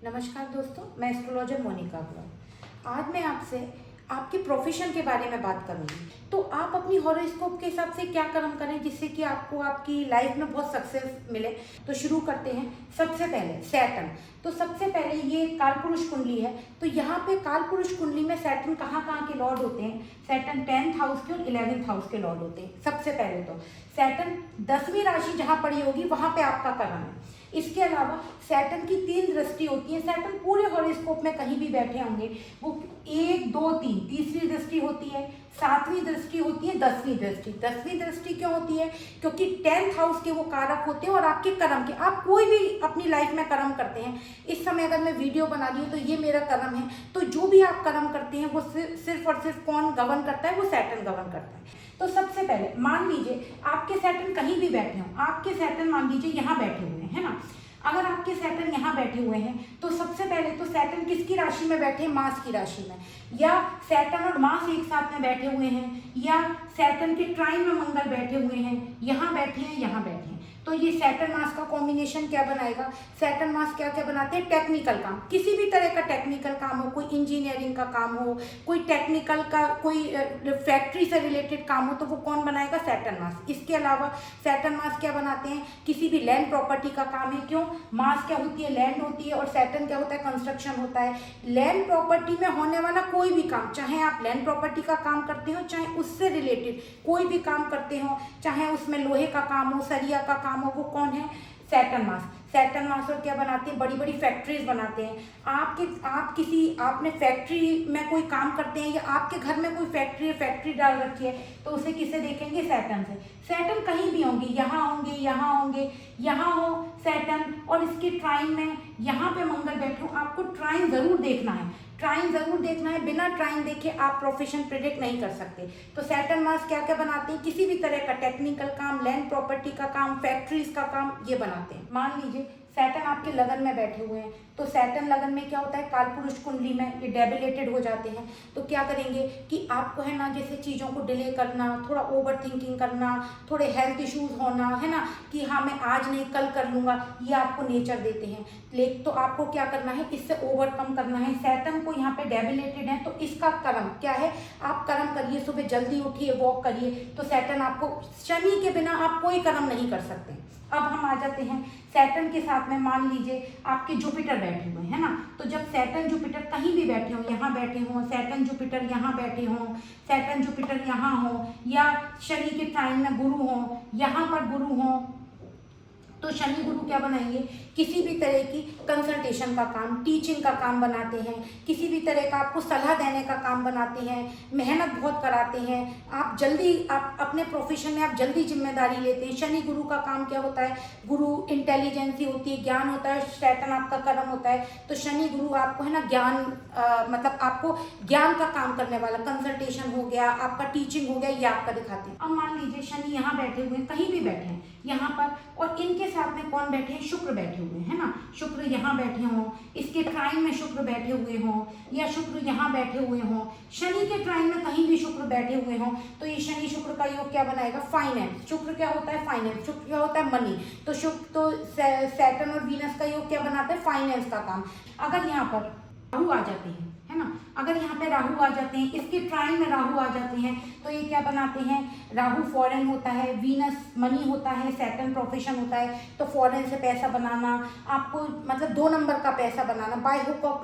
नमस्कार दोस्तों, मैं एस्ट्रोलॉजर मोनिका अग्रवाल। आज मैं आपसे आपके प्रोफेशन के बारे में बात करूंगी। तो आप अपनी हॉरोस्कोप के हिसाब से क्या कर्म करें जिससे कि आपको आपकी लाइफ में बहुत सक्सेस मिले। तो शुरू करते हैं। सबसे पहले सैटर्न। तो सबसे पहले ये कालपुरुष कुंडली है। तो यहाँ पे कालपुरुष कुंडली में सैटर्न कहाँ कहाँ के लॉर्ड होते हैं? सैटर्न 10th हाउस के और 11th हाउस के लॉर्ड होते हैं। सबसे पहले तो सैटर्न 10वीं राशि जहाँ पड़ी होगी वहाँ पे आपका कर्म है। इसके अलावा सैटर्न की 3 दृष्टि होती है। सैटर्न पूरे हॉरोस्कोप में कहीं भी बैठे होंगे, वो 1, 2, 3 तीसरी दृष्टि होती है, 7वीं दृष्टि होती है, 10वीं दृष्टि। 10वीं दृष्टि क्यों होती है? क्योंकि 10th हाउस के वो कारक होते हैं और आपके कर्म के। आप कोई भी अपनी लाइफ में कर्म करते हैं, इस समय अगर मैं वीडियो बना रही हूँ तो ये मेरा कर्म है। तो जो भी आप कर्म करते हैं वो सिर्फ और सिर्फ कौन गवर्न करता है? वो सैटर्न गवर्न करता है। तो सबसे पहले मान लीजिए आपके सैटर्न कहीं भी बैठे हों। आपके सैटर्न मान लीजिए यहाँ बैठे हुए हैं, है ना। अगर आपके सैटर्न यहाँ बैठे हुए हैं तो सबसे पहले तो सैटर्न किसकी राशि में बैठे हैं? मार्स की राशि में। या सैटर्न और मार्स एक साथ में बैठे हुए हैं, या सैटर्न के ट्राइन में मंगल बैठे हुए हैं, यहाँ बैठे हैं, यहाँ बैठे हैं। तो ये सैटर्न मार्स का कॉम्बिनेशन क्या बनाएगा? सैटर्न मार्स क्या क्या बनाते हैं? टेक्निकल काम, किसी भी तरह का टेक्निकल काम हो, कोई इंजीनियरिंग का काम हो, कोई टेक्निकल का, कोई फैक्ट्री से रिलेटेड काम हो, तो वो कौन बनाएगा? Saturn Mars. इसके अलावा सैटर्न मार्स क्या बनाते हैं? किसी भी लैंड प्रॉपर्टी का काम है। क्यों? मार्स क्या होती है? लैंड होती है, और सैटर्न क्या होता है? कंस्ट्रक्शन होता है। लैंड प्रॉपर्टी में होने वाला कोई भी काम, चाहे आप लैंड प्रॉपर्टी का काम करते हो, चाहे उससे रिलेटेड कोई भी काम करते हो, चाहे उसमें लोहे का काम हो, सरिया का काम हो, वो कौन है? Saturn Mars. सैटर्न मार्स और क्या बनाते हैं? बड़ी बड़ी फैक्ट्रीज बनाते हैं। आपने फैक्ट्री में कोई काम करते हैं, या आपके घर में कोई फैक्ट्री डाल रखी है, तो उसे किसे देखेंगे? सैटर्न से। सैटर्न कहीं भी होंगे, यहाँ होंगे, यहाँ होंगे, यहाँ हो सैटर्न और इसके ट्राइन में यहाँ पे मंगल बैठे हो, आपको ट्राइन जरूर देखना है। ट्राइन जरूर देखना है। बिना ट्राइन देखे आप प्रोफेशन प्रेडिक्ट नहीं कर सकते। तो सैटर्न मार्स क्या क्या बनाते हैं? किसी भी तरह का टेक्निकल काम, लैंड प्रॉपर्टी का काम, फैक्ट्रीज का काम, ये बनाते हैं। मान लीजिए सैटर्न आपके लगन में बैठे हुए हैं। तो सैटर्न लगन में क्या होता है? कालपुरुष कुंडली में ये डेबिलेटेड हो जाते हैं। तो क्या करेंगे कि आपको है ना, जैसे चीज़ों को डिले करना, थोड़ा ओवर थिंकिंग करना, थोड़े हेल्थ इश्यूज होना, है ना, कि हाँ मैं आज नहीं कल कर लूँगा, ये आपको नेचर देते हैं। लेकिन तो आपको क्या करना है? इससे ओवरकम करना है। सैटर्न को यहाँ पे डेबिलेटेड है, तो इसका कर्म क्या है? आप कर्म करिए, सुबह जल्दी उठिए, वॉक करिए। तो सैटर्न आपको, शनि के बिना आप कोई कर्म नहीं कर सकते। अब हम आ जाते हैं सैटर्न के साथ में। मान लीजिए आपके जुपिटर बैठे हुए हैं ना। तो जब सैटर्न जुपिटर कहीं भी बैठे हो, यहाँ बैठे हों, सैटर्न जुपिटर यहाँ बैठे हों, सैटर्न जुपिटर यहाँ हो, या शनि के ट्राइन में गुरु हो, यहाँ पर गुरु हो, तो शनि गुरु क्या बनाएंगे? किसी भी तरह की कंसल्टेशन का काम, टीचिंग का काम बनाते हैं, किसी भी तरह का आपको सलाह देने का काम बनाते हैं, मेहनत बहुत कराते हैं। आप अपने प्रोफेशन में आप जल्दी जिम्मेदारी लेते हैं। शनि गुरु का काम क्या होता है? गुरु इंटेलिजेंसी होती है, ज्ञान होता है। सैटर्न आपका कर्म होता है। तो शनि गुरु आपको है ना ज्ञान, मतलब आपको ज्ञान का काम करने वाला, कंसल्टेशन हो गया, आपका टीचिंग हो गया, ये आपका दिखाते हैं। अब मान लीजिए शनि यहाँ बैठे हुए हैं, कहीं भी बैठे हैं यहाँ पर, और इनके साथ में कौन बैठे हैं? शुक्र बैठे हुए हैं ना। शुक्र यहाँ बैठे हों, इसके ट्राइन में शुक्र बैठे हुए हों, या शुक्र यहाँ बैठे हुए हों, शनि के ट्राइन में कहीं भी शुक्र बैठे हुए हों, तो ये शनि शुक्र का योग क्या बनाएगा? फाइनेंस। शुक्र क्या होता है? फाइनेंस। शुक्र क्या होता है? मनी। तो सैटर्न और वीनस का योग क्या बनाता है? फाइनेंस का काम। अगर यहाँ पर राहु आ जाते हैं, है ना, अगर यहाँ पे राहु आ जाते हैं, इसके ट्राइन में राहु आ जाते हैं, तो ये क्या बनाते हैं? राहु फॉरेन होता है, वीनस मनी होता है, सैटर्न प्रोफेशन होता है। तो फॉरेन से पैसा बनाना, आपको मतलब 2 नंबर का पैसा बनाना, बाय हुक और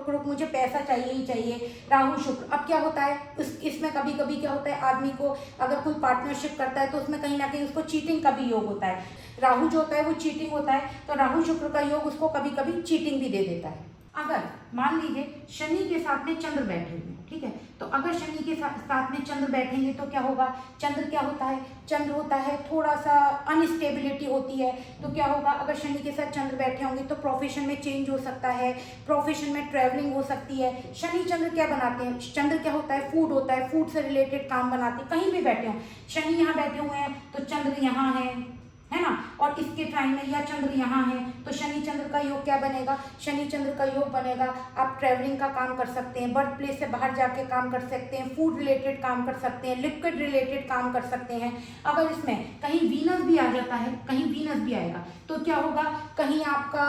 क्रुक मुझे पैसा चाहिए ही चाहिए। राहु शुक्र। अब क्या होता है इसमें? कभी कभी क्या होता है, आदमी को अगर कोई पार्टनरशिप करता है तो उसमें कहीं ना कहीं उसको चीटिंग का भी योग होता है। राहु जो होता है वो चीटिंग होता है, तो राहु शुक्र का योग उसको कभी कभी चीटिंग भी दे देता है। अगर मान लीजिए शनि के साथ में चंद्र बैठे हुए हैं, ठीक है, तो अगर शनि के साथ में चंद्र बैठेंगे तो क्या होगा? चंद्र क्या होता है? चंद्र होता है थोड़ा सा अनस्टेबिलिटी होती है। तो क्या होगा? अगर शनि के साथ चंद्र बैठे होंगे तो प्रोफेशन में चेंज हो सकता है, प्रोफेशन में ट्रैवलिंग हो सकती है। शनि चंद्र क्या बनाते हैं? चंद्र क्या होता है? फूड होता है, फूड से रिलेटेड काम बनाते हैं। कहीं भी बैठे हो, शनि यहाँ बैठे हुए हैं तो चंद्र यहाँ है ना, और इसके टाइम में या चंद्र यहाँ है तो शनि चंद्र का योग क्या बनेगा, शनि चंद्र का योग बनेगा आप ट्रैवलिंग का काम कर सकते हैं, बर्थ प्लेस से बाहर जाके काम कर सकते हैं, फूड रिलेटेड काम कर सकते हैं, लिक्विड रिलेटेड काम कर सकते हैं। अगर इसमें कहीं वीनस भी आ जाता है, कहीं वीनस भी आएगा तो क्या होगा, कहीं आपका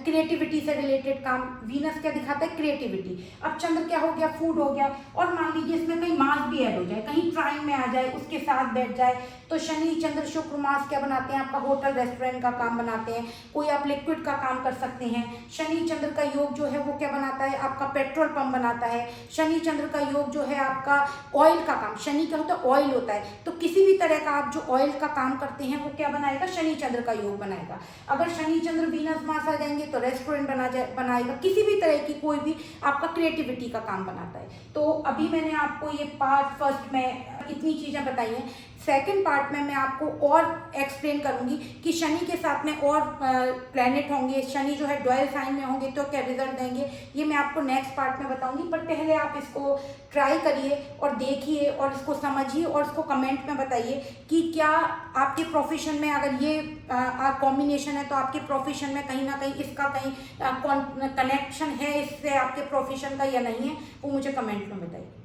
क्रिएटिविटी से रिलेटेड काम, वीनस क्या दिखाता है, क्रिएटिविटी। अब चंद्र क्या हो गया, फूड हो गया, और मान लीजिए इसमें कहीं मास भी ऐड हो जाए, कहीं ट्राइन में आ जाए, उसके साथ बैठ जाए, तो शनि चंद्र शुक्र मास क्या बनाते हैं, आपका होटल रेस्टोरेंट का काम बनाते हैं, कोई आप लिक्विड का काम कर सकते हैं। शनि चंद्र का योग जो है वो क्या बनाता है, आपका पेट्रोल पंप बनाता है। शनि चंद्र का योग जो है आपका ऑयल का काम, शनि क्या होता है, ऑयल होता है, तो किसी भी तरह का आप जो ऑयल का काम करते हैं वो क्या बनाएगा, शनि चंद्र का योग बनाएगा। अगर शनि चंद्र वीनस मास आ जाएंगे तो रेस्टोरेंट बनाएगा, किसी भी तरह की कोई भी आपका क्रिएटिविटी का काम बनाता है। तो अभी मैंने आपको ये पार्ट फर्स्ट में इतनी चीज़ें बताई हैं। सेकंड पार्ट में मैं आपको और एक्सप्लेन करूंगी कि शनि के साथ में और प्लैनेट होंगे, शनि जो है डुअल साइन में होंगे तो क्या रिजल्ट देंगे, ये मैं आपको नेक्स्ट पार्ट में बताऊंगी। पर पहले आप इसको ट्राई करिए और देखिए और इसको समझिए और इसको कमेंट में बताइए कि क्या आपके प्रोफेशन में अगर ये कॉम्बिनेशन है तो आपके प्रोफेशन में कहीं ना कहीं इसका कहीं कनेक्शन है इससे आपके प्रोफेशन का या नहीं है, वो मुझे कमेंट में बताइए।